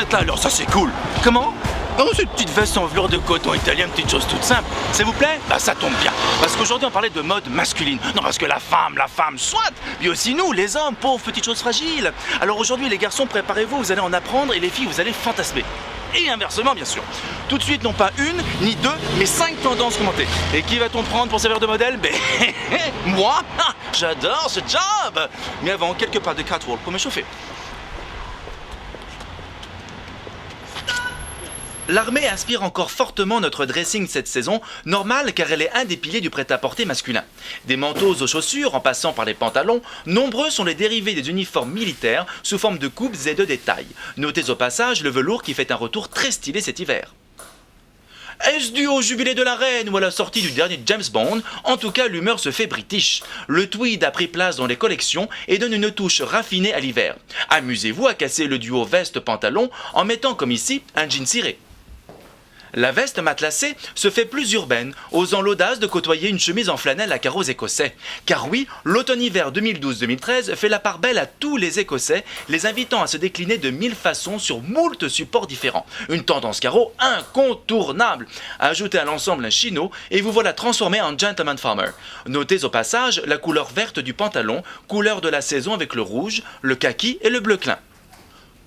êtes là alors, ça c'est cool. Comment? Oh, cette petite veste en velours de coton italien, petite chose toute simple. Ça vous plaît? Bah ça tombe bien. Parce qu'aujourd'hui on parlait de mode masculine. Non, parce que la femme, soit. Mais aussi nous, les hommes, pauvres petites choses fragiles. Alors aujourd'hui les garçons, préparez-vous, vous allez en apprendre et les filles, vous allez fantasmer. Et inversement bien sûr. Tout de suite, non pas une, ni deux, mais 5 tendances commentées. Et qui va-t-on prendre pour servir de modèle? Ben, moi, j'adore ce job. Mais avant, quelques pas de catwalk pour me chauffer. L'armée inspire encore fortement notre dressing cette saison, normal car elle est un des piliers du prêt-à-porter masculin. Des manteaux aux chaussures en passant par les pantalons, nombreux sont les dérivés des uniformes militaires sous forme de coupes et de détails. Notez au passage le velours qui fait un retour très stylé cet hiver. Est-ce dû au jubilé de la reine ou à la sortie du dernier James Bond? En tout cas, l'humeur se fait british. Le tweed a pris place dans les collections et donne une touche raffinée à l'hiver. Amusez-vous à casser le duo veste-pantalon en mettant comme ici un jean ciré. La veste matelassée se fait plus urbaine, osant l'audace de côtoyer une chemise en flanelle à carreaux écossais. Car oui, l'automne-hiver 2012-2013 fait la part belle à tous les Écossais, les invitant à se décliner de 1000 façons sur moult supports différents. Une tendance carreau incontournable. Ajoutez à l'ensemble un chino et vous voilà transformé en gentleman farmer. Notez au passage la couleur verte du pantalon, couleur de la saison avec le rouge, le kaki et le bleu clin.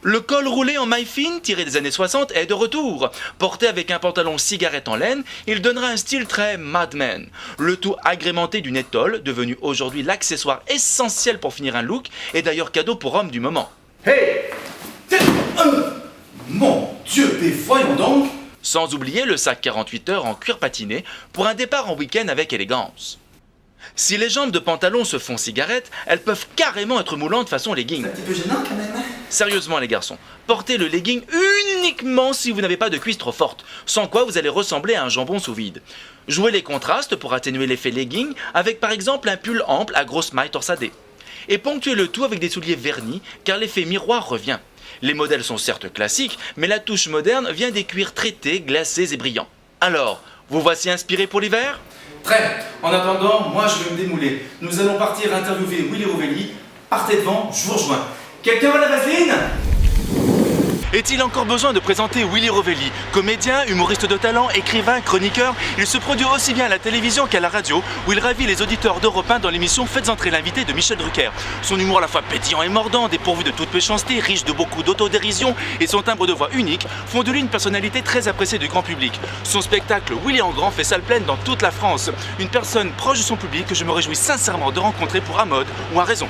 Le col roulé en maille fine, tiré des années 60, est de retour. Porté avec un pantalon cigarette en laine, il donnera un style très Mad Men. Le tout agrémenté d'une étole, devenue aujourd'hui l'accessoire essentiel pour finir un look, et d'ailleurs cadeau pour homme du moment. Hey! Mon Dieu, mais voyons donc! Sans oublier le sac 48 heures en cuir patiné pour un départ en week-end avec élégance. Si les jambes de pantalon se font cigarette, elles peuvent carrément être moulantes façon legging. C'est un petit peu gênant quand même. Sérieusement les garçons, portez le legging uniquement si vous n'avez pas de cuisse trop forte, sans quoi vous allez ressembler à un jambon sous vide. Jouez les contrastes pour atténuer l'effet legging avec par exemple un pull ample à grosse maille torsadée. Et ponctuez le tout avec des souliers vernis car l'effet miroir revient. Les modèles sont certes classiques, mais la touche moderne vient des cuirs traités, glacés et brillants. Alors, vous voici inspiré pour l'hiver ? Très. En attendant, moi je vais me démouler. Nous allons partir interviewer Willy Rovelli. Partez devant, je vous rejoins. Quelqu'un va la vaseline? Est-il encore besoin de présenter Willy Rovelli? Comédien, humoriste de talent, écrivain, chroniqueur, il se produit aussi bien à la télévision qu'à la radio, où il ravit les auditeurs d'Europe 1 dans l'émission Faites entrer l'invité de Michel Drucker. Son humour à la fois pétillant et mordant, dépourvu de toute méchanceté, riche de beaucoup d'autodérision et son timbre de voix unique font de lui une personnalité très appréciée du grand public. Son spectacle Willy en grand fait salle pleine dans toute la France. Une personne proche de son public que je me réjouis sincèrement de rencontrer pour un mode ou un raison.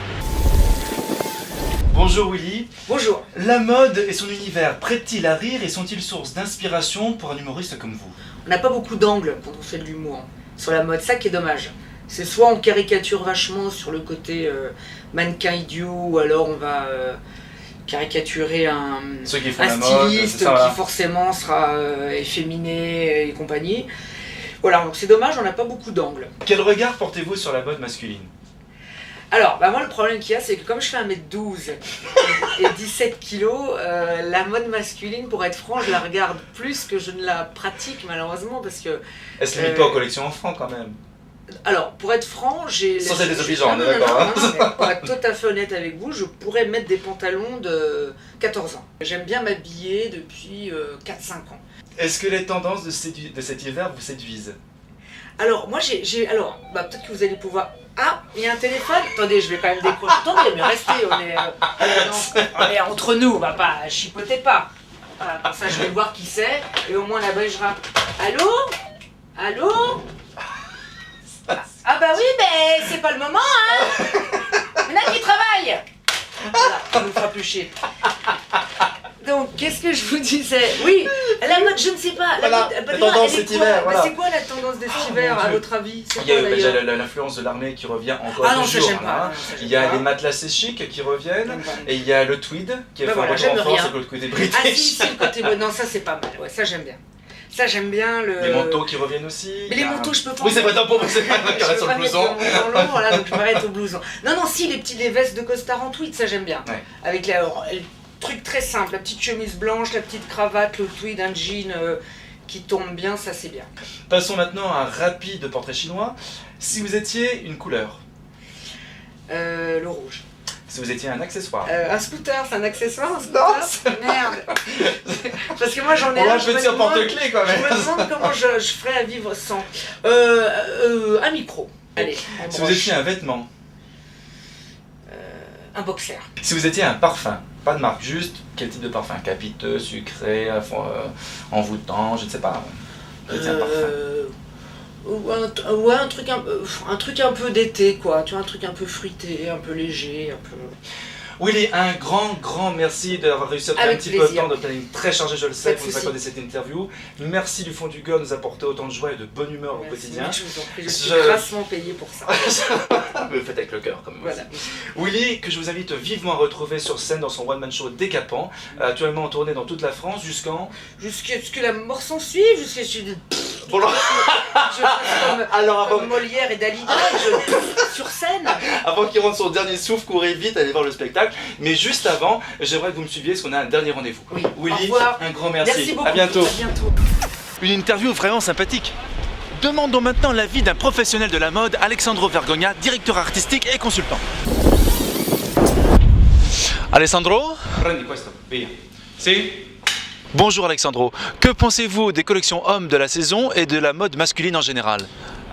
Bonjour Willy. Bonjour. La mode et son univers prêtent-ils à rire et sont-ils source d'inspiration pour un humoriste comme vous? On n'a pas beaucoup d'angles quand on fait de l'humour sur la mode, ça qui est dommage. C'est soit on caricature vachement sur le côté mannequin idiot, ou alors on va caricaturer un styliste qui forcément sera efféminé et compagnie. Voilà, donc c'est dommage, on n'a pas beaucoup d'angles. Quel regard portez-vous sur la mode masculine? Alors, bah moi le problème qu'il y a, c'est que comme je fais 1m12 et 17 kg, la mode masculine, pour être franc, je la regarde plus que je ne la pratique malheureusement parce que... Elle se limite pas aux collections enfants quand même? Alors, pour être franc, j'ai... Sans être désobligeant, on est d'accord. Pour être tout à fait honnête avec vous, je pourrais mettre des pantalons de 14 ans. J'aime bien m'habiller depuis 4-5 ans. Est-ce que les tendances de cet hiver vous séduisent? Alors, moi alors, peut-être que vous allez pouvoir... Ah, il y a un téléphone. Attendez, je vais quand même décrocher. Attendez, mais restez, on est entre nous, on va pas chipoter pas. Voilà, comme ça, je vais voir qui c'est, et au moins la baillera. Allô? Allô? Ah bah oui, mais c'est pas le moment, hein. Il y en a qui travaillent. Voilà, ça nous fera plus chier. Donc, qu'est-ce que je vous disais? Oui, la mode, je ne sais pas. Voilà, la tendance cet hiver, voilà. C'est quoi la tendance de cet hiver, à votre avis? Il y a déjà l'influence de l'armée qui revient encore ah non, toujours. Ça, pas, non, il y a les matelassés chics qui reviennent, et il y a le tweed qui est fait voilà, en force avec le côté british. Ah si, le côté... Non, ça c'est pas mal, ouais, ça j'aime bien. Ça j'aime bien le... Les manteaux qui reviennent aussi. Mais les manteaux je peux pas... Oui c'est pas tant pour vous, c'est pas carré sur le blouson. Voilà, donc je m'arrête au blouson. Non, si, les vestes de costard en tweed, ça j'aime bien. Ouais. Avec les trucs très simples, la petite chemise blanche, la petite cravate, le tweed, un jean qui tombe bien, ça c'est bien. Passons maintenant à un rapide portrait chinois. Si vous étiez une couleur? Le rouge. Si vous étiez un accessoire. Un scooter, c'est un accessoire, un scooter? Merde. Parce que moi j'en ai On a un, un petit porte-clés quand je même. me demande comment je ferais à vivre sans. Un micro. Allez, on Si vous broche. étiez un vêtement. Un boxer. Si vous étiez un parfum, pas de marque, juste quel type de parfum? Capiteux, sucré, envoûtant, je ne sais pas. Vous étiez un parfum. Ouais, un truc un peu d'été, quoi. Tu vois, un truc un peu fruité, un peu léger, un peu... Willy, un grand merci d'avoir réussi à prendre un Avec petit peu de plaisir. temps de planning très chargé, je le sais, Pas de pour nous souci. accorder cette interview. Merci du fond du cœur de nous apporter autant de joie et de bonne humeur au Merci, quotidien. je vous en prie, je suis Je- grassement payé pour ça. Vous le faites avec le cœur, comme moi. Voilà. Willy, que je vous invite vivement à retrouver sur scène dans son one-man show Décapant, actuellement en tournée dans toute la France jusqu'en... Jusqu'à ce que la mort s'en suive, jusqu'à ce que Bon, alors, je fasse alors, comme Molière et Dalida, sur scène. avant qu'il rentre son dernier souffle, courez vite, allez voir le spectacle. Mais juste avant, j'aimerais que vous me suiviez parce qu'on a un dernier rendez-vous. Oui. Willy, Au revoir. un grand merci. Merci beaucoup. À bientôt. À bientôt. Une interview vraiment sympathique. Demandons maintenant l'avis d'un professionnel de la mode, Alessandro Vergogna, directeur artistique et consultant. Alessandro? Prendi questo, via. Sì? Bonjour Alessandro. Que pensez-vous des collections hommes de la saison et de la mode masculine en général?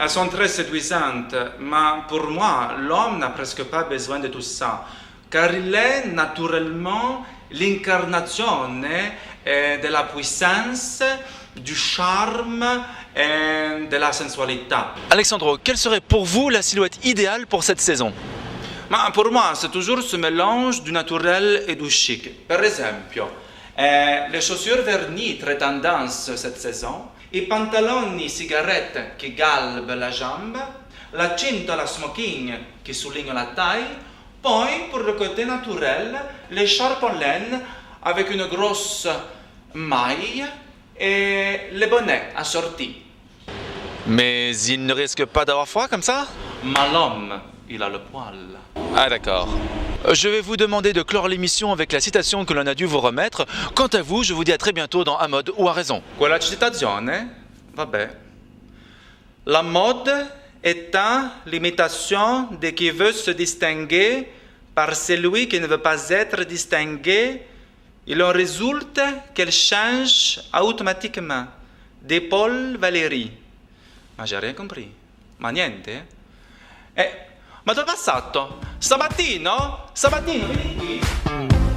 Elles sont très séduisantes, mais pour moi, l'homme n'a presque pas besoin de tout ça, car il est naturellement l'incarnation de la puissance, du charme et de la sensualité. Alessandro, quelle serait pour vous la silhouette idéale pour cette saison? Mais pour moi, c'est toujours ce mélange du naturel et du chic. Par exemple, les chaussures vernies très tendance cette saison, i pantaloni cigarettes qui galbent la jambe, la cintola smoking qui souligne la taille, poi pour le côté naturel, l'écharpe en laine avec une grosse maille et les bonnets assortis. Mais il ne risque pas d'avoir froid comme ça? Mais l'homme, il a le poil. Ah d'accord. Je vais vous demander de clore l'émission avec la citation que l'on a dû vous remettre. Quant à vous, je vous dis à très bientôt dans À mode ou à raison. Quella citazione, vabbè. La mode étant l'imitation de qui veut se distinguer par celui qui ne veut pas être distingué, il en résulte qu'elle change automatiquement d'épaule Valérie. Ma j'ai rien compris. Ma niente? Ma dove è passato? Stamattina? Stamattina, vieni qui.